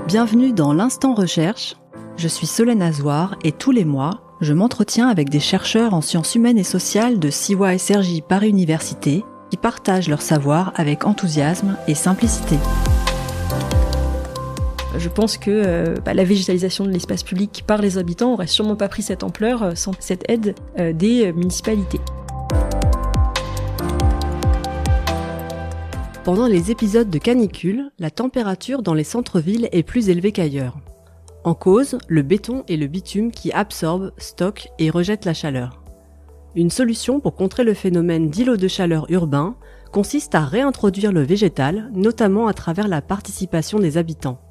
Bienvenue dans l'Instant Recherche. Je suis Solène Azoir et tous les mois, je m'entretiens avec des chercheurs en sciences humaines et sociales de CYSRJ Paris Université qui partagent leur savoir avec enthousiasme et simplicité. Je pense que la végétalisation de l'espace public par les habitants n'aurait sûrement pas pris cette ampleur sans cette aide des municipalités. Pendant les épisodes de canicule, la température dans les centres-villes est plus élevée qu'ailleurs. En cause, le béton et le bitume qui absorbent, stockent et rejettent la chaleur. Une solution pour contrer le phénomène d'îlot de chaleur urbain consiste à réintroduire le végétal, notamment à travers la participation des habitants.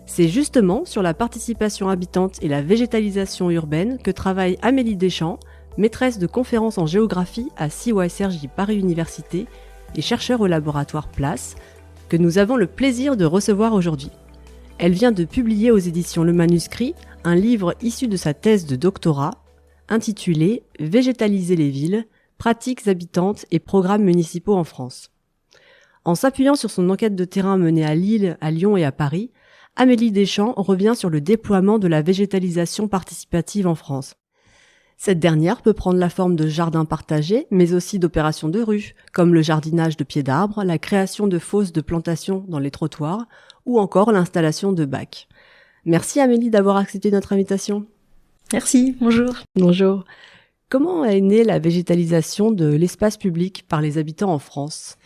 C'est justement sur la participation habitante et la végétalisation urbaine que travaille Amélie Deschamps, maîtresse de conférences en géographie à CYSRJ Paris Université et chercheur au laboratoire Place, que nous avons le plaisir de recevoir aujourd'hui. Elle vient de publier aux éditions Le Manuscrit un livre issu de sa thèse de doctorat, intitulé « Végétaliser les villes, pratiques habitantes et programmes municipaux en France ». En s'appuyant sur son enquête de terrain menée à Lille, à Lyon et à Paris, Amélie Deschamps revient sur le déploiement de la végétalisation participative en France. Cette dernière peut prendre la forme de jardins partagés, mais aussi d'opérations de rue, comme le jardinage de pieds d'arbres, la création de fosses de plantation dans les trottoirs, ou encore l'installation de bacs. Merci Amélie d'avoir accepté notre invitation. Merci, bonjour. Bonjour. Comment est née la végétalisation de l'espace public par les habitants en France ?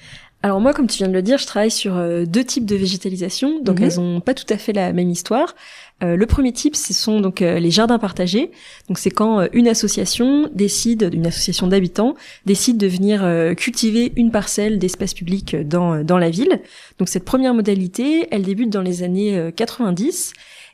Alors moi, comme tu viens de le dire, je travaille sur deux types de végétalisation, donc elles ont pas tout à fait la même histoire. Le premier type, ce sont donc les jardins partagés. Donc c'est quand une association d'habitants décide de venir cultiver une parcelle d'espace public dans la ville. Donc cette première modalité, elle débute dans les années 90.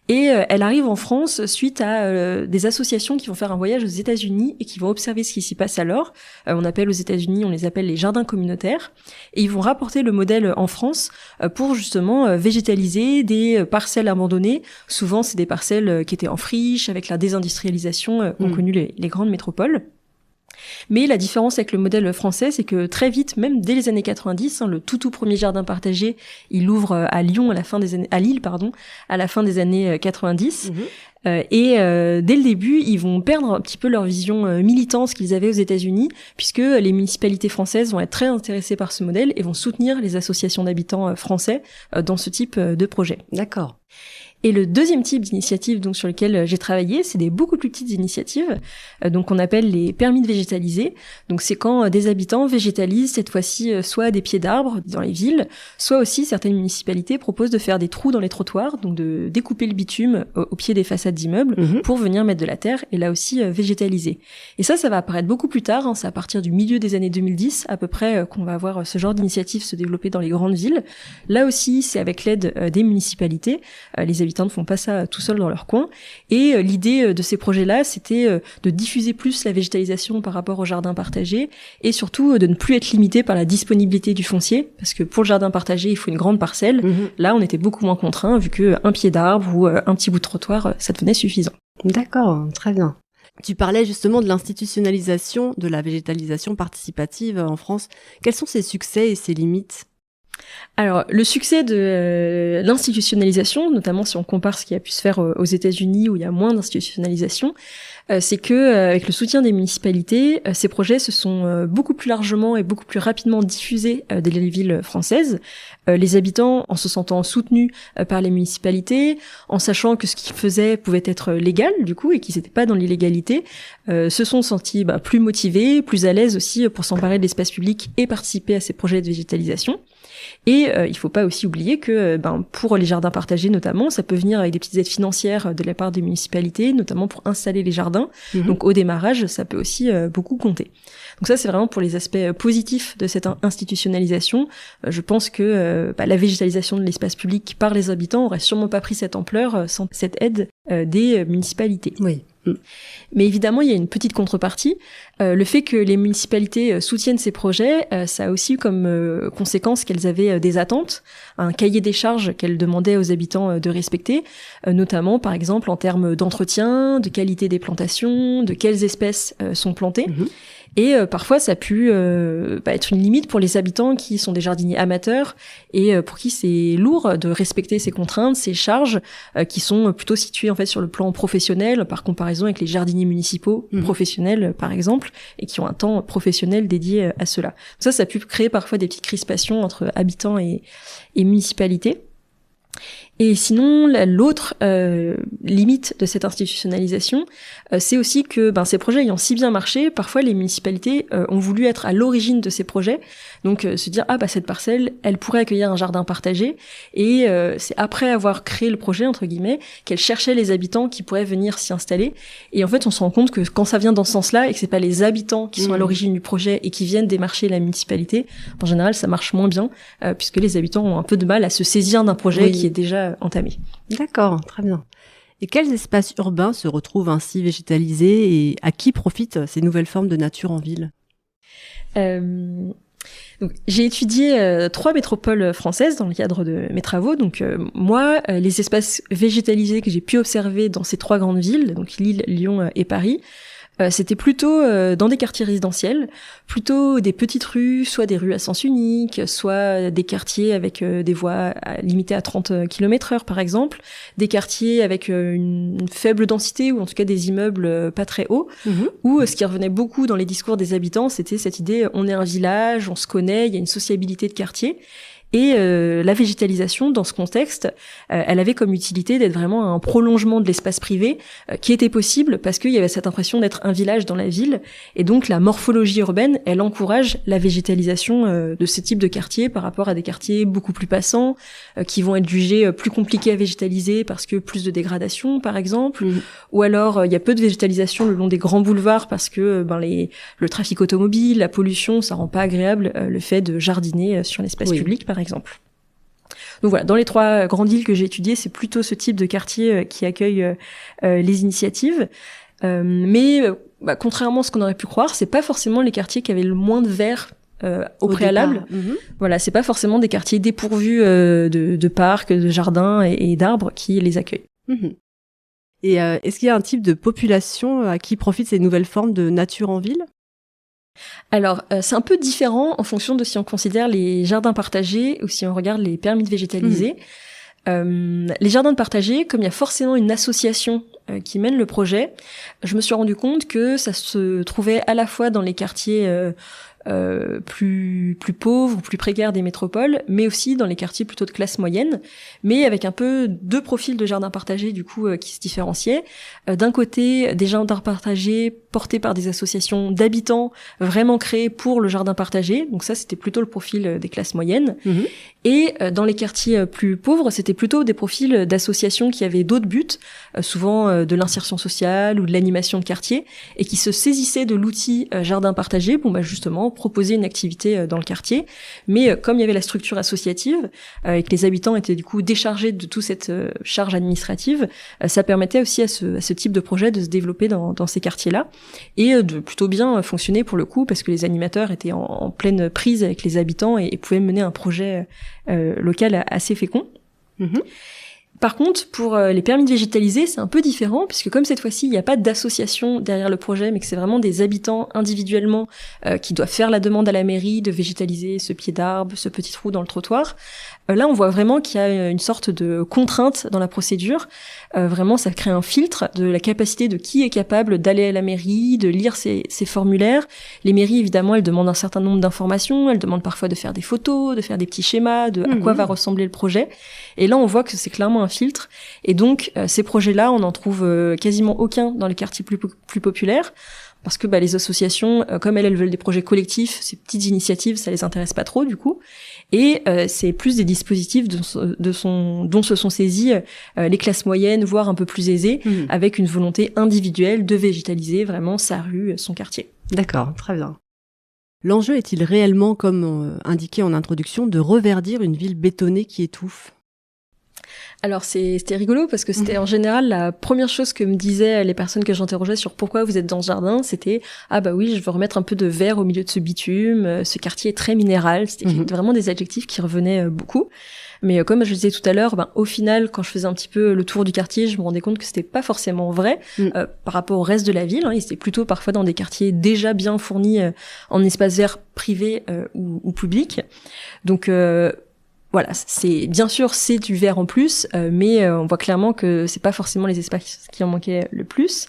Et elle arrive en France suite à des associations qui vont faire un voyage aux États-Unis et qui vont observer ce qui s'y passe alors. On les appelle les jardins communautaires. Et ils vont rapporter le modèle en France pour justement végétaliser des parcelles abandonnées. Souvent, c'est des parcelles qui étaient en friche avec la désindustrialisation qu'ont connu les grandes métropoles. Mais la différence avec le modèle français, c'est que très vite, même dès les années 90, le tout premier jardin partagé, il ouvre à Lille, à la fin des années 90. Dès le début, ils vont perdre un petit peu leur vision militante qu'ils avaient aux États-Unis, puisque les municipalités françaises vont être très intéressées par ce modèle et vont soutenir les associations d'habitants français dans ce type de projet. D'accord. Et le deuxième type d'initiative donc sur lequel j'ai travaillé, c'est des beaucoup plus petites initiatives, donc qu'on appelle les permis de végétaliser. Donc c'est quand des habitants végétalisent cette fois-ci soit des pieds d'arbres dans les villes, soit aussi certaines municipalités proposent de faire des trous dans les trottoirs, donc de découper le bitume au pied des façades d'immeubles pour venir mettre de la terre et là aussi végétaliser. Et ça va apparaître beaucoup plus tard, c'est à partir du milieu des années 2010 à peu près qu'on va voir ce genre d'initiative se développer dans les grandes villes. Là aussi, c'est avec l'aide des municipalités, les habitants ne font pas ça tout seuls dans leur coin. Et l'idée de ces projets-là, c'était de diffuser plus la végétalisation par rapport au jardin partagé et surtout de ne plus être limité par la disponibilité du foncier, parce que pour le jardin partagé, il faut une grande parcelle. Là, on était beaucoup moins contraints vu qu'un pied d'arbre ou un petit bout de trottoir, ça devenait suffisant. D'accord, très bien. Tu parlais justement de l'institutionnalisation de la végétalisation participative en France. Quels sont ses succès et ses limites ? Alors, le succès de l'institutionnalisation, notamment si on compare ce qui a pu se faire aux États-Unis où il y a moins d'institutionnalisation, c'est que avec le soutien des municipalités, ces projets se sont beaucoup plus largement et beaucoup plus rapidement diffusés dans les villes françaises. Les habitants, en se sentant soutenus par les municipalités, en sachant que ce qu'ils faisaient pouvait être légal du coup et qu'ils n'étaient pas dans l'illégalité, se sont sentis plus motivés, plus à l'aise aussi pour s'emparer de l'espace public et participer à ces projets de végétalisation. Et il faut pas aussi oublier que pour les jardins partagés notamment, ça peut venir avec des petites aides financières de la part des municipalités, notamment pour installer les jardins. Donc au démarrage, ça peut aussi beaucoup compter. Donc ça, c'est vraiment pour les aspects positifs de cette institutionnalisation. Je pense que la végétalisation de l'espace public par les habitants aurait sûrement pas pris cette ampleur sans cette aide des municipalités. Oui. Mais évidemment, il y a une petite contrepartie. Le fait que les municipalités soutiennent ces projets, ça a aussi eu comme conséquence qu'elles avaient des attentes, un cahier des charges qu'elles demandaient aux habitants de respecter, notamment par exemple en termes d'entretien, de qualité des plantations, de quelles espèces sont plantées. Et parfois, ça a pu être une limite pour les habitants qui sont des jardiniers amateurs et pour qui c'est lourd de respecter ces contraintes, ces charges qui sont plutôt situées en fait sur le plan professionnel par comparaison avec les jardiniers municipaux professionnels par exemple et qui ont un temps professionnel dédié à cela. Ça a pu créer parfois des petites crispations entre habitants et municipalités. Et sinon, l'autre limite de cette institutionnalisation, c'est aussi que ces projets ayant si bien marché, parfois les municipalités ont voulu être à l'origine de ces projets, donc se dire cette parcelle, elle pourrait accueillir un jardin partagé, et c'est après avoir créé le projet entre guillemets qu'elle cherchait les habitants qui pourraient venir s'y installer. Et en fait, on se rend compte que quand ça vient dans ce sens-là et que c'est pas les habitants qui sont à l'origine du projet et qui viennent démarcher la municipalité, en général, ça marche moins bien puisque les habitants ont un peu de mal à se saisir d'un projet qui est déjà entamé. D'accord, très bien. Et quels espaces urbains se retrouvent ainsi végétalisés et à qui profitent ces nouvelles formes de nature en ville ? Donc, j'ai étudié 3 métropoles françaises dans le cadre de mes travaux. Donc moi, les espaces végétalisés que j'ai pu observer dans ces 3 grandes villes, donc Lille, Lyon et Paris, c'était plutôt dans des quartiers résidentiels, plutôt des petites rues, soit des rues à sens unique, soit des quartiers avec des voies limitées à 30 km/h par exemple, des quartiers avec une faible densité ou en tout cas des immeubles pas très hauts, où ce qui revenait beaucoup dans les discours des habitants, c'était cette idée on est un village, on se connaît, il y a une sociabilité de quartier. Et la végétalisation, dans ce contexte, elle avait comme utilité d'être vraiment un prolongement de l'espace privé qui était possible parce qu'il y avait cette impression d'être un village dans la ville. Et donc la morphologie urbaine, elle encourage la végétalisation de ce type de quartier par rapport à des quartiers beaucoup plus passants, qui vont être jugés plus compliqués à végétaliser parce que plus de dégradation, par exemple. Ou alors il y a peu de végétalisation le long des grands boulevards parce que le trafic automobile, la pollution, ça rend pas agréable le fait de jardiner sur l'espace public, par exemple. Donc voilà, dans les 3 grandes villes que j'ai étudiées, c'est plutôt ce type de quartier qui accueille les initiatives. Mais contrairement à ce qu'on aurait pu croire, c'est pas forcément les quartiers qui avaient le moins de verre au préalable. Voilà, c'est pas forcément des quartiers dépourvus de parcs, de jardins et d'arbres qui les accueillent. Et est-ce qu'il y a un type de population à qui profitent ces nouvelles formes de nature en ville ? Alors, c'est un peu différent en fonction de si on considère les jardins partagés ou si on regarde les permis de végétaliser. Les jardins partagés, comme il y a forcément une association qui mène le projet, je me suis rendu compte que ça se trouvait à la fois dans les quartiers plus pauvres ou plus précaires des métropoles, mais aussi dans les quartiers plutôt de classe moyenne, mais avec un peu 2 profils de jardins partagés du coup qui se différenciaient. D'un côté, des jardins partagés portés par des associations d'habitants vraiment créés pour le jardin partagé, donc ça c'était plutôt le profil des classes moyennes. Et dans les quartiers plus pauvres, c'était plutôt des profils d'associations qui avaient d'autres buts, souvent de l'insertion sociale ou de l'animation de quartier, et qui se saisissaient de l'outil jardin partagé pour justement proposer une activité dans le quartier. Mais comme il y avait la structure associative et que les habitants étaient du coup déchargés de toute cette charge administrative, ça permettait aussi à ce type de projet de se développer dans ces quartiers-là et de plutôt bien fonctionner pour le coup parce que les animateurs étaient en pleine prise avec les habitants et pouvaient mener un projet local assez fécond. Par contre, pour les permis de végétaliser, c'est un peu différent, puisque comme cette fois-ci, il n'y a pas d'association derrière le projet, mais que c'est vraiment des habitants individuellement qui doivent faire la demande à la mairie de végétaliser ce pied d'arbre, ce petit trou dans le trottoir. Là, on voit vraiment qu'il y a une sorte de contrainte dans la procédure. Vraiment, ça crée un filtre de la capacité de qui est capable d'aller à la mairie, de lire ces formulaires. Les mairies, évidemment, elles demandent un certain nombre d'informations. Elles demandent parfois de faire des photos, de faire des petits schémas de à quoi va ressembler le projet. Et là, on voit que c'est clairement un filtre. Et donc, ces projets-là, on n'en trouve quasiment aucun dans les quartiers plus populaires. Parce que les associations, comme elles veulent des projets collectifs, ces petites initiatives, ça les intéresse pas trop du coup. Et c'est plus des dispositifs dont se sont saisis les classes moyennes, voire un peu plus aisées, avec une volonté individuelle de végétaliser vraiment sa rue, son quartier. D'accord, très bien. L'enjeu est-il réellement, comme indiqué en introduction, de reverdir une ville bétonnée qui étouffe ? Alors c'était rigolo parce que c'était en général la première chose que me disaient les personnes que j'interrogeais sur pourquoi vous êtes dans ce jardin, c'était ah bah oui, je veux remettre un peu de vert au milieu de ce bitume, ce quartier est très minéral, c'était vraiment des adjectifs qui revenaient beaucoup. Mais comme je le disais tout à l'heure, au final, quand je faisais un petit peu le tour du quartier, je me rendais compte que c'était pas forcément vrai par rapport au reste de la ville. Ils étaient plutôt parfois dans des quartiers déjà bien fournis en espaces verts privés ou publics. Donc voilà, c'est bien sûr c'est du vert en plus, mais on voit clairement que c'est pas forcément les espaces qui en manquaient le plus.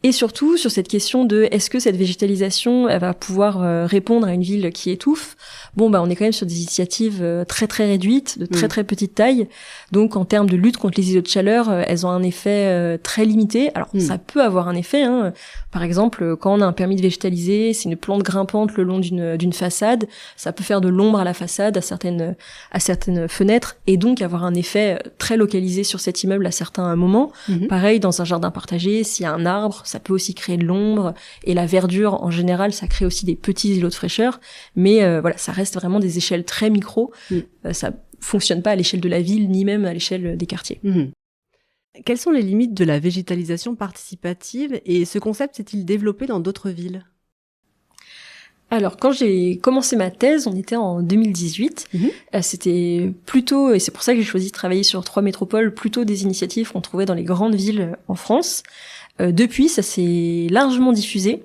Et surtout sur cette question de est-ce que cette végétalisation elle va pouvoir répondre à une ville qui étouffe. Bon on est quand même sur des initiatives très très réduites, de très très petite taille. Donc en termes de lutte contre les îlots de chaleur, elles ont un effet très limité. Alors ça peut avoir un effet Par exemple, quand on a un permis de végétaliser, c'est une plante grimpante le long d'une façade, ça peut faire de l'ombre à la façade à certaines fenêtres et donc avoir un effet très localisé sur cet immeuble à certains moments. Pareil dans un jardin partagé, s'il y a un arbre, ça peut aussi créer de l'ombre et la verdure en général ça crée aussi des petits îlots de fraîcheur, mais voilà, ça reste vraiment des échelles très micro. Ça fonctionne pas à l'échelle de la ville ni même à l'échelle des quartiers. Quelles sont les limites de la végétalisation participative et ce concept s'est-il développé dans d'autres villes ? Alors, quand j'ai commencé ma thèse, on était en 2018. C'était plutôt, et c'est pour ça que j'ai choisi de travailler sur 3 métropoles, plutôt des initiatives qu'on trouvait dans les grandes villes en France. Depuis, ça s'est largement diffusé.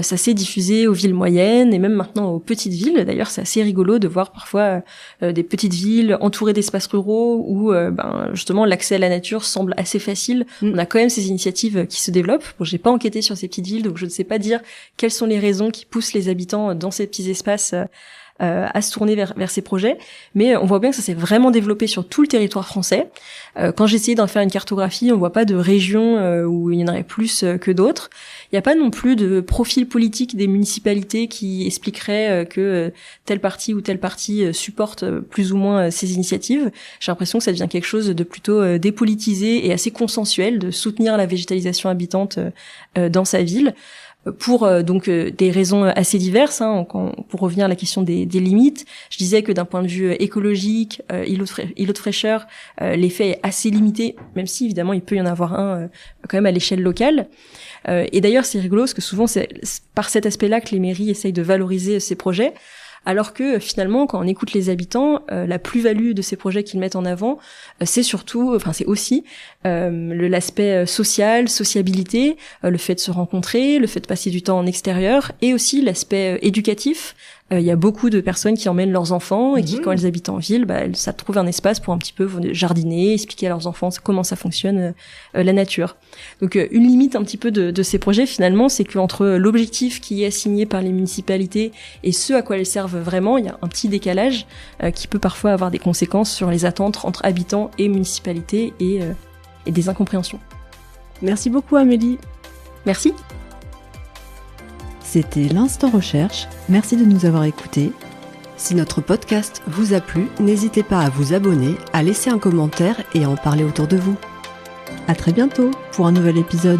Ça s'est diffusé aux villes moyennes et même maintenant aux petites villes. D'ailleurs, c'est assez rigolo de voir parfois des petites villes entourées d'espaces ruraux où justement l'accès à la nature semble assez facile. On a quand même ces initiatives qui se développent. Bon, j'ai pas enquêté sur ces petites villes, donc je ne sais pas dire quelles sont les raisons qui poussent les habitants dans ces petits espaces à se tourner vers ces projets, mais on voit bien que ça s'est vraiment développé sur tout le territoire français. Quand j'ai essayé d'en faire une cartographie, on voit pas de région où il y en aurait plus que d'autres. Il n'y a pas non plus de profil politique des municipalités qui expliquerait que telle partie ou telle partie supporte plus ou moins ces initiatives. J'ai l'impression que ça devient quelque chose de plutôt dépolitisé et assez consensuel de soutenir la végétalisation habitante dans sa ville. Pour donc des raisons assez diverses. Pour revenir à la question des limites, je disais que d'un point de vue écologique, îlot de fraîcheur, l'effet est assez limité, même si évidemment il peut y en avoir un quand même à l'échelle locale. Et d'ailleurs c'est rigolo parce que souvent c'est par cet aspect-là que les mairies essayent de valoriser ces projets. Alors que finalement, quand on écoute les habitants, la plus-value de ces projets qu'ils mettent en avant, c'est aussi l'aspect social, sociabilité, le fait de se rencontrer, le fait de passer du temps en extérieur, et aussi l'aspect éducatif. Il y a beaucoup de personnes qui emmènent leurs enfants et qui, quand elles habitent en ville, ça trouve un espace pour un petit peu jardiner, expliquer à leurs enfants comment ça fonctionne la nature. Donc une limite un petit peu de ces projets finalement, c'est qu'entre l'objectif qui est assigné par les municipalités et ce à quoi elles servent vraiment, il y a un petit décalage qui peut parfois avoir des conséquences sur les attentes entre habitants et municipalités et des incompréhensions. Merci beaucoup Amélie. Merci. C'était l'Instant Recherche, merci de nous avoir écoutés. Si notre podcast vous a plu, n'hésitez pas à vous abonner, à laisser un commentaire et à en parler autour de vous. À très bientôt pour un nouvel épisode.